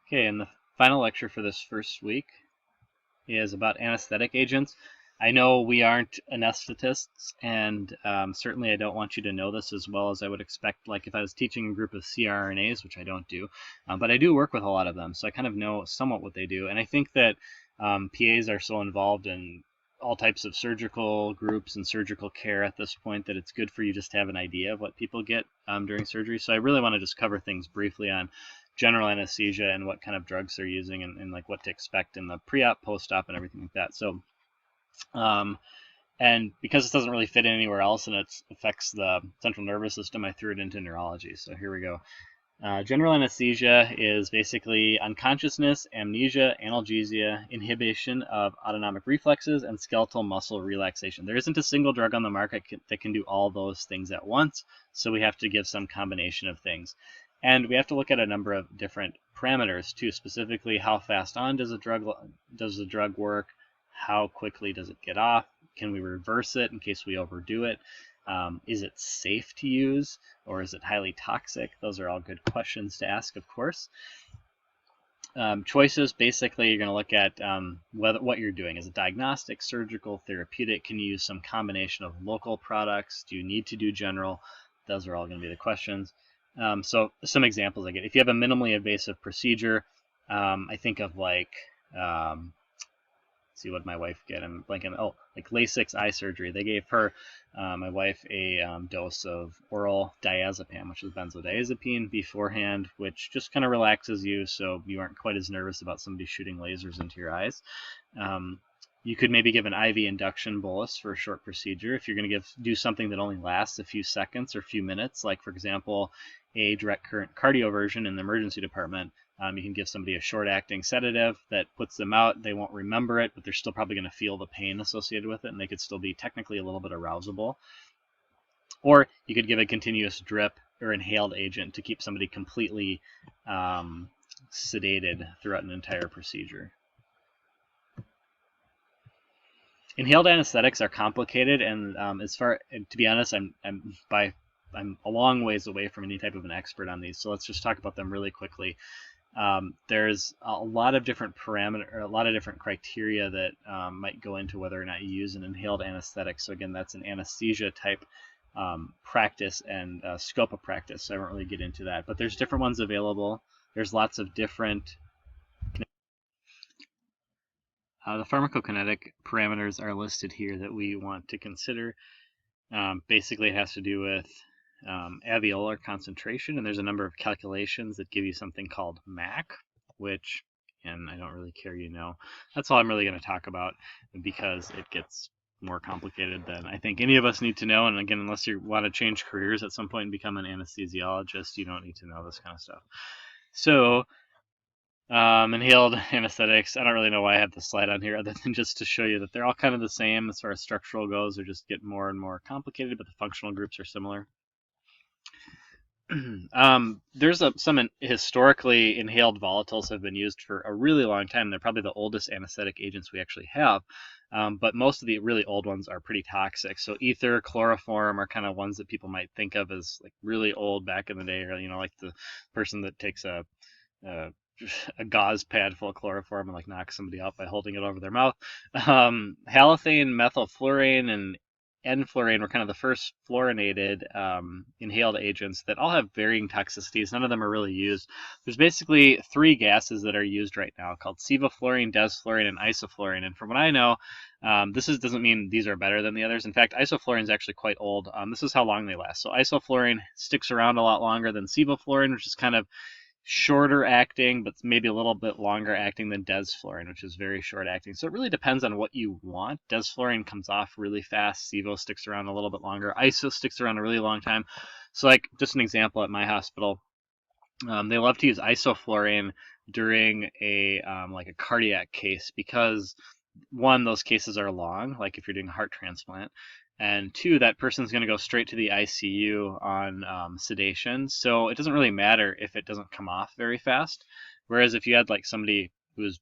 Okay, and the final lecture for this first week is about anesthetic agents. I know we aren't anesthetists, and certainly I don't want you to know this as well as I would expect, like if I was teaching a group of CRNAs, which I don't do, but I do work with a lot of them, so I kind of know somewhat what they do. And I think that PAs are so involved in all types of surgical groups and surgical care at this point that it's good for you just to have an idea of what people get during surgery. So I really want to just cover things briefly on general anesthesia and what kind of drugs they're using and like what to expect in the pre-op, post-op, and everything like that. So, and because it doesn't really fit in anywhere else and it affects the central nervous system, I threw it into neurology. So here we go. General anesthesia is basically unconsciousness, amnesia, analgesia, inhibition of autonomic reflexes, and skeletal muscle relaxation. There isn't a single drug on the market that can do all those things at once, so we have to give some combination of things. And we have to look at a number of different parameters too, specifically how fast on does the drug work, how quickly does it get off, can we reverse it in case we overdo it, is it safe to use, or is it highly toxic? Those are all good questions to ask, of course. Choices, basically, you're going to look at what you're doing. Is it diagnostic, surgical, therapeutic? Can you use some combination of local products? Do you need to do general? Those are all going to be the questions. So some examples I get. If you have a minimally invasive procedure, I think of like, see what my wife get. I'm blanking. Oh, like LASIK eye surgery. They gave her, my wife, a dose of oral diazepam, which is benzodiazepine, beforehand, which just kind of relaxes you so you aren't quite as nervous about somebody shooting lasers into your eyes. You could maybe give an IV induction bolus for a short procedure if you're going to do something that only lasts a few seconds or a few minutes, like, for example, a direct current cardioversion in the emergency department. You can give somebody a short-acting sedative that puts them out. They won't remember it, but they're still probably going to feel the pain associated with it, and they could still be technically a little bit arousable. Or you could give a continuous drip or inhaled agent to keep somebody completely sedated throughout an entire procedure. Inhaled anesthetics are complicated, and to be honest, I'm a long ways away from any type of an expert on these. So let's just talk about them really quickly. There's a lot of different a lot of different criteria that might go into whether or not you use an inhaled anesthetic. So again, that's an anesthesia type practice and scope of practice. So I won't really get into that, but there's different ones available. There's lots of different. The pharmacokinetic parameters are listed here that we want to consider. Basically, it has to do with alveolar concentration, and there's a number of calculations that give you something called MAC, which, and I don't really care, that's all I'm really going to talk about because it gets more complicated than I think any of us need to know. And again, unless you want to change careers at some point and become an anesthesiologist, you don't need to know this kind of stuff. So inhaled anesthetics, I don't really know why I have this slide on here other than just to show you that they're all kind of the same as far as structural goes. They just get more and more complicated, but the functional groups are similar. There's some historically inhaled volatiles have been used for a really long time. They're probably the oldest anesthetic agents we actually have, but most of the really old ones are pretty toxic. So ether, chloroform are kind of ones that people might think of as like really old back in the day, or like the person that takes a gauze pad full of chloroform and like knocks somebody out by holding it over their mouth. Halothane, methylfluorine, and N-fluorine were kind of the first fluorinated inhaled agents that all have varying toxicities. None of them are really used. There's basically 3 gases that are used right now called sevoflurane, desflurane, and isoflurane. And from what I know, doesn't mean these are better than the others. In fact, isoflurane is actually quite old. This is how long they last. So isoflurane sticks around a lot longer than sevoflurane, which is kind of shorter acting, but maybe a little bit longer acting than desflurane, which is very short acting. So it really depends on what you want. Desflurane comes off really fast. Sevo sticks around a little bit longer. Iso sticks around a really long time. So like just an example at my hospital, they love to use isoflurane during a cardiac case because 1, those cases are long, like if you're doing a heart transplant. And 2, that person's going to go straight to the ICU on sedation. So it doesn't really matter if it doesn't come off very fast. Whereas if you had like somebody who was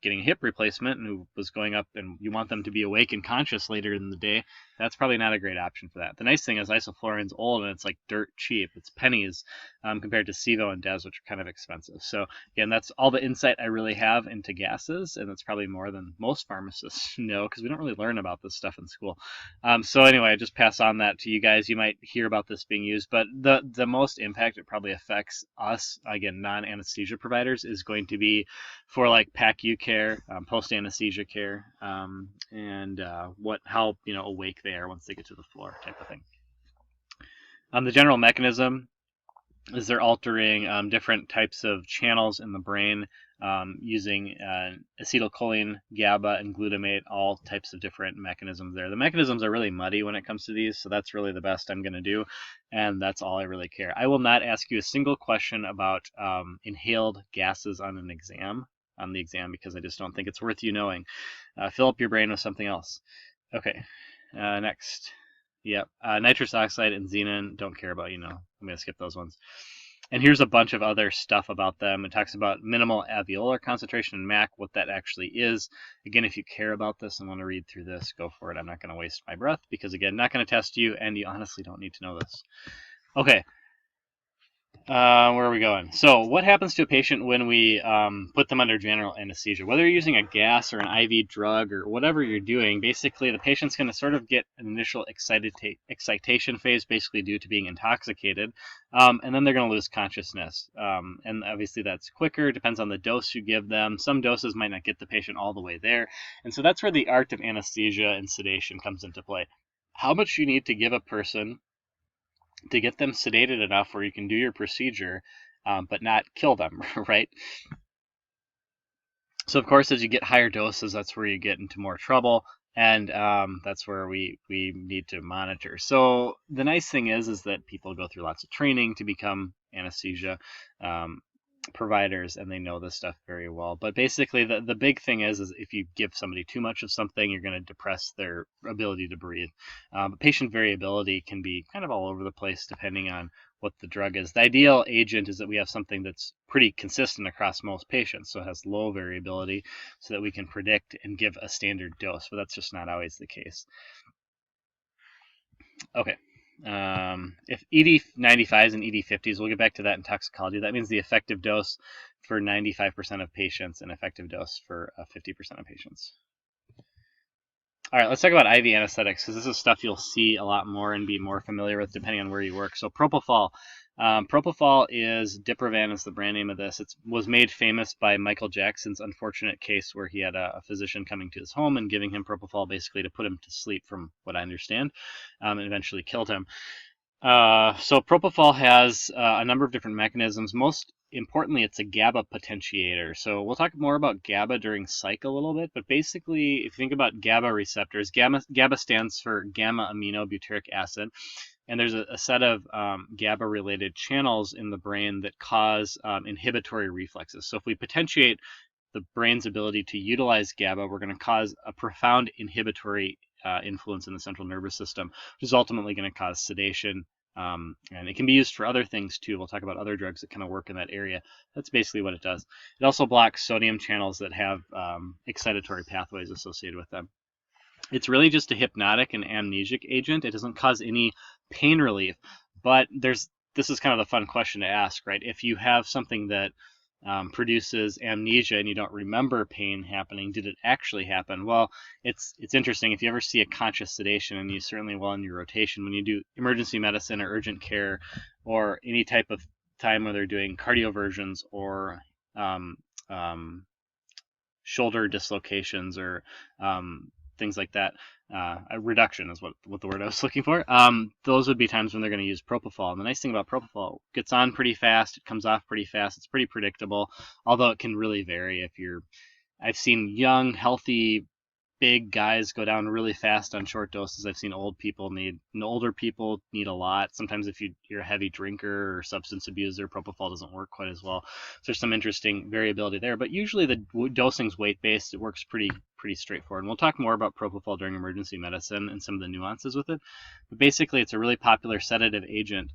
getting a hip replacement and who was going up and you want them to be awake and conscious later in the day, that's probably not a great option for that. The nice thing is isoflurane's old and it's like dirt cheap. It's pennies compared to Sevo and Des, which are kind of expensive. So again, that's all the insight I really have into gases, and that's probably more than most pharmacists know because we don't really learn about this stuff in school. So anyway, I just pass on that to you guys. You might hear about this being used, but the most impact it probably affects us, again, non-anesthesia providers, is going to be for like PACU care, post-anesthesia care, and how awake they are once they get to the floor, type of thing. The general mechanism is they're altering different types of channels in the brain using acetylcholine, GABA, and glutamate, all types of different mechanisms there. The mechanisms are really muddy when it comes to these, so that's really the best I'm going to do, and that's all I really care. I will not ask you a single question about inhaled gases on the exam, because I just don't think it's worth you knowing. Fill up your brain with something else. Okay, next. Yep, nitrous oxide and xenon, don't care about, I'm going to skip those ones. And here's a bunch of other stuff about them. It talks about minimal alveolar concentration in MAC, what that actually is. Again, if you care about this and want to read through this, go for it. I'm not going to waste my breath because, again, not going to test you, and you honestly don't need to know this. Okay. Where are we going? So what happens to a patient when we put them under general anesthesia? Whether you're using a gas or an IV drug or whatever you're doing, basically the patient's going to sort of get an initial excitation phase, basically due to being intoxicated, and then they're going to lose consciousness. And obviously that's quicker, depends on the dose you give them. Some doses might not get the patient all the way there. And so that's where the art of anesthesia and sedation comes into play. How much you need to give a person to get them sedated enough where you can do your procedure, but not kill them, right? So of course, as you get higher doses, that's where you get into more trouble, and that's where we need to monitor. So the nice thing is that people go through lots of training to become anesthesia providers, and they know this stuff very well. But basically the big thing is if you give somebody too much of something, you're going to depress their ability to breathe. But patient variability can be kind of all over the place depending on what the drug is. The ideal agent is that we have something that's pretty consistent across most patients, so it has low variability so that we can predict and give a standard dose, but that's just not always the case. Okay. If ED95s and ED50s, we'll get back to that in toxicology, that means the effective dose for 95% of patients and effective dose for 50% of patients. All right, let's talk about IV anesthetics, because this is stuff you'll see a lot more and be more familiar with depending on where you work. So Propofol. Propofol is, Diprivan is the brand name of this. It was made famous by Michael Jackson's unfortunate case where he had a physician coming to his home and giving him Propofol basically to put him to sleep, from what I understand, and eventually killed him. So Propofol has a number of different mechanisms. Most importantly, it's a GABA potentiator. So we'll talk more about GABA during psych a little bit, but basically, if you think about GABA receptors, GABA stands for gamma aminobutyric acid. And there's a set of GABA-related channels in the brain that cause inhibitory reflexes. So if we potentiate the brain's ability to utilize GABA, we're going to cause a profound inhibitory influence in the central nervous system, which is ultimately going to cause sedation. And it can be used for other things too. We'll talk about other drugs that kind of work in that area. That's basically what it does. It also blocks sodium channels that have excitatory pathways associated with them. It's really just a hypnotic and amnesic agent. It doesn't cause any pain relief, but this is kind of the fun question to ask, right? If you have something that produces amnesia and you don't remember pain happening, did it actually happen? Well, it's interesting. If you ever see a conscious sedation, and you certainly will in your rotation, when you do emergency medicine or urgent care or any type of time where they're doing cardioversions or shoulder dislocations or things like that, a reduction is what the word I was looking for. Those would be times when they're going to use Propofol. And the nice thing about Propofol, it gets on pretty fast, it comes off pretty fast, it's pretty predictable, although it can really vary. I've seen young, healthy, big guys go down really fast on short doses. I've seen older people need a lot. Sometimes if you're a heavy drinker or substance abuser, Propofol doesn't work quite as well. So there's some interesting variability there, but usually the dosing's weight-based. It works pretty straightforward. And we'll talk more about Propofol during emergency medicine and some of the nuances with it. But basically, it's a really popular sedative agent.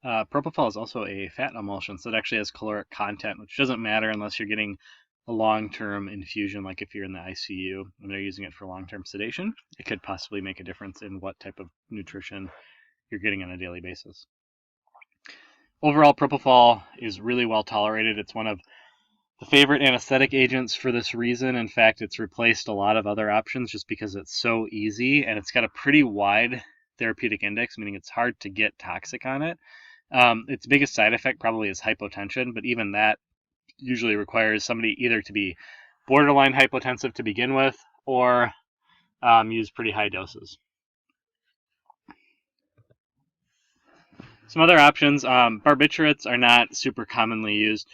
Propofol is also a fat emulsion, so it actually has caloric content, which doesn't matter unless you're getting a long-term infusion, like if you're in the ICU and they're using it for long-term sedation, it could possibly make a difference in what type of nutrition you're getting on a daily basis. Overall, Propofol is really well tolerated. It's one of the favorite anesthetic agents for this reason. In fact, it's replaced a lot of other options just because it's so easy, and it's got a pretty wide therapeutic index, meaning it's hard to get toxic on it. Its biggest side effect probably is hypotension, but even that usually requires somebody either to be borderline hypotensive to begin with or use pretty high doses. Some other options, barbiturates are not super commonly used.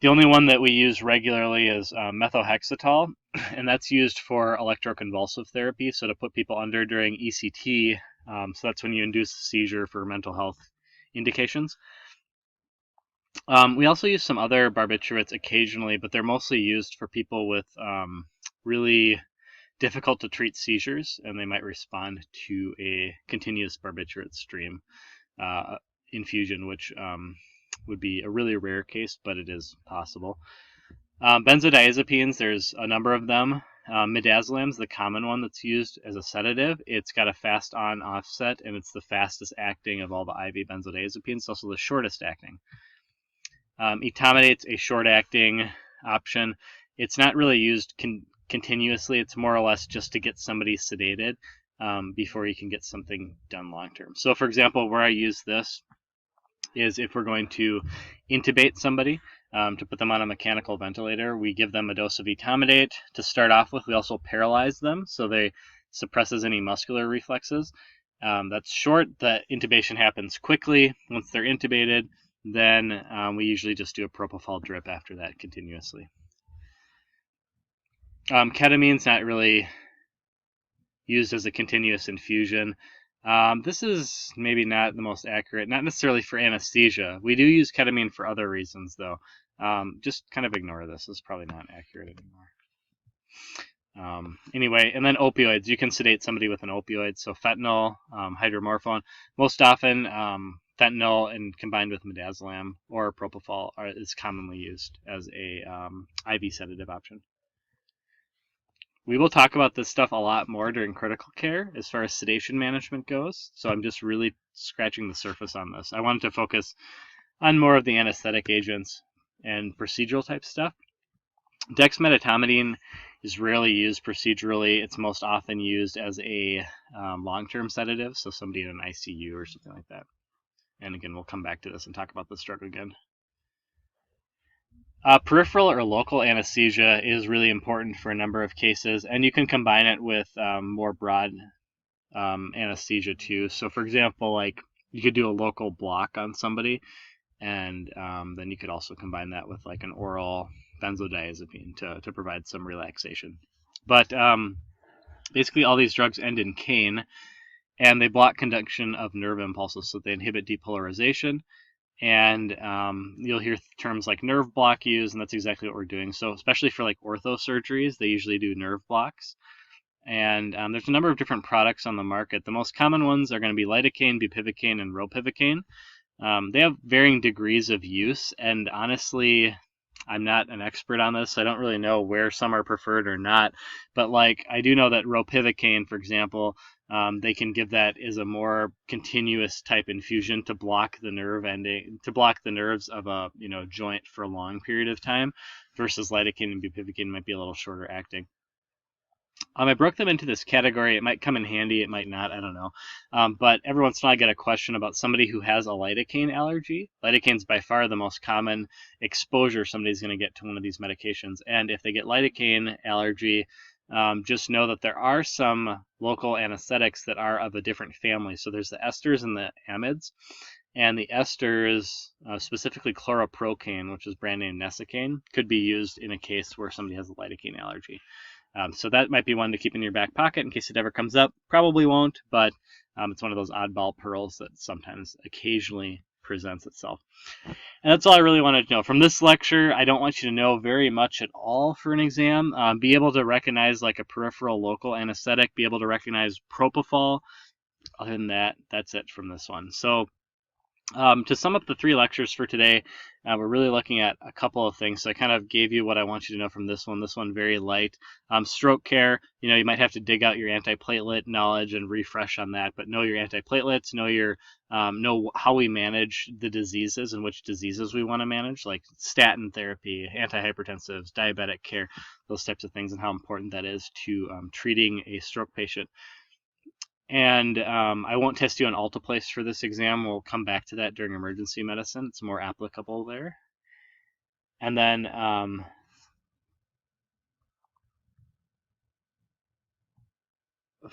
The only one that we use regularly is methotrexate, and that's used for electroconvulsive therapy, so to put people under during ECT. So that's when you induce a seizure for mental health indications. We also use some other barbiturates occasionally, but they're mostly used for people with really difficult to treat seizures, and they might respond to a continuous barbiturate stream infusion, which would be a really rare case, but it is possible. Benzodiazepines, there's a number of them. Midazolam's the common one that's used as a sedative. It's got a fast on offset, and it's the fastest acting of all the IV benzodiazepines. It's also the shortest acting. Etamidate's a short acting option. It's not really used continuously. It's more or less just to get somebody sedated before you can get something done long term. So for example, where I use this is if we're going to intubate somebody to put them on a mechanical ventilator, we give them a dose of etamidate to start off with. We also paralyze them so they suppresses any muscular reflexes. That's short. The intubation happens quickly. Once they're intubated, then we usually just do a propofol drip after that continuously. Ketamine's not really used as a continuous infusion. This is maybe not the most accurate, not necessarily for anesthesia. We do use ketamine for other reasons, though. Just kind of ignore this. This is probably not accurate anymore. Anyway, and then opioids. You can sedate somebody with an opioid, so fentanyl, hydromorphone. Most often, fentanyl and combined with midazolam or propofol is commonly used as a IV sedative option. We will talk about this stuff a lot more during critical care as far as sedation management goes, so I'm just really scratching the surface on this. I wanted to focus on more of the anesthetic agents and procedural type stuff. Dexmedetomidine is rarely used procedurally. It's most often used as a long-term sedative, so somebody in an ICU or something like that. And again, we'll come back to this and talk about this drug again. Peripheral or local anesthesia is really important for a number of cases, and you can combine it with more broad anesthesia too. So for example, like you could do a local block on somebody, and then you could also combine that with like an oral benzodiazepine to provide some relaxation. But basically all these drugs end in caine, and they block conduction of nerve impulses, so they inhibit depolarization. And you'll hear terms like nerve block used, and that's exactly what we're doing. So especially for like ortho surgeries, they usually do nerve blocks. And there's a number of different products on the market. The most common ones are going to be lidocaine, bupivacaine, and ropivacaine. They have varying degrees of use, and honestly, I'm not an expert on this, so I don't really know where some are preferred or not. But like I do know that ropivacaine, for example, they can give that as a more continuous type infusion to block the nerve ending, to block the nerves of a joint for a long period of time, versus lidocaine and bupivacaine might be a little shorter acting. I broke them into this category. It might come in handy, it might not, I don't know. But every once in a while I get a question about somebody who has a lidocaine allergy. Lidocaine is by far the most common exposure somebody's going to get to one of these medications. And if they get lidocaine allergy, just know that there are some local anesthetics that are of a different family. So there's the esters and the amides. And the esters, specifically chloroprocaine, which is brand name Nesicaine, could be used in a case where somebody has a lidocaine allergy. So that might be one to keep in your back pocket in case it ever comes up. Probably won't, but it's one of those oddball pearls that sometimes occasionally presents itself. And that's all I really wanted to know. From this lecture, I don't want you to know very much at all for an exam. Be able to recognize like a peripheral local anesthetic, be able to recognize propofol. Other than that, that's it from this one. So To sum up the 3 lectures for today, we're really looking at a couple of things. So I kind of gave you what I want you to know from this one. This one very light. Stroke care, you might have to dig out your antiplatelet knowledge and refresh on that, but know your antiplatelets, know how we manage the diseases and which diseases we want to manage, like statin therapy, antihypertensives, diabetic care, those types of things, and how important that is to treating a stroke patient. And I won't test you on alteplase for this exam. We'll come back to that during emergency medicine. It's more applicable there. And then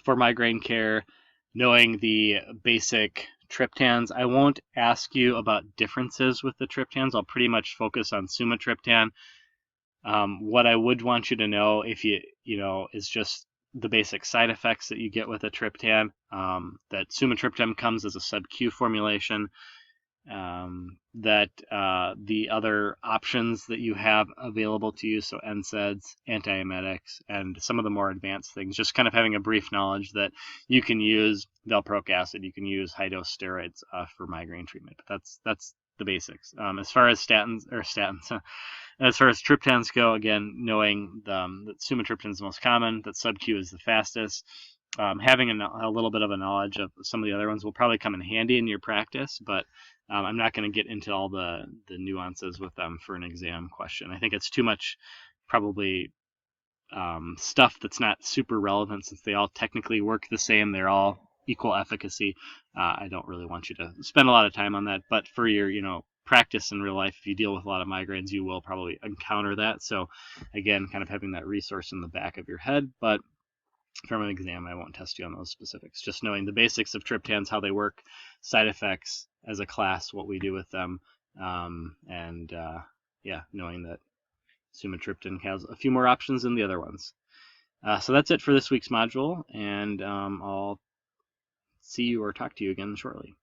for migraine care, knowing the basic triptans. I won't ask you about differences with the triptans. I'll pretty much focus on sumatriptan. What I would want you to know, if is just the basic side effects that you get with a triptan. That sumatriptan comes as a sub-Q formulation. That the other options that you have available to you, so NSAIDs, antiemetics, and some of the more advanced things, just kind of having a brief knowledge that you can use valproic acid, you can use high-dose steroids for migraine treatment. But that's the basics. As far as as far as triptans go, again, knowing that sumatriptan is the most common, that sub-Q is the fastest. Having a little bit of a knowledge of some of the other ones will probably come in handy in your practice, but I'm not going to get into all the nuances with them for an exam question. I think it's too much probably stuff that's not super relevant, since they all technically work the same. They're all equal efficacy. I don't really want you to spend a lot of time on that, but for your practice in real life, if you deal with a lot of migraines, you will probably encounter that. So again, kind of having that resource in the back of your head. But from an exam, I won't test you on those specifics. Just knowing the basics of triptans, how they work, side effects as a class, what we do with them, and knowing that sumatriptan has a few more options than the other ones. So that's it for this week's module, and I'll see you or talk to you again shortly.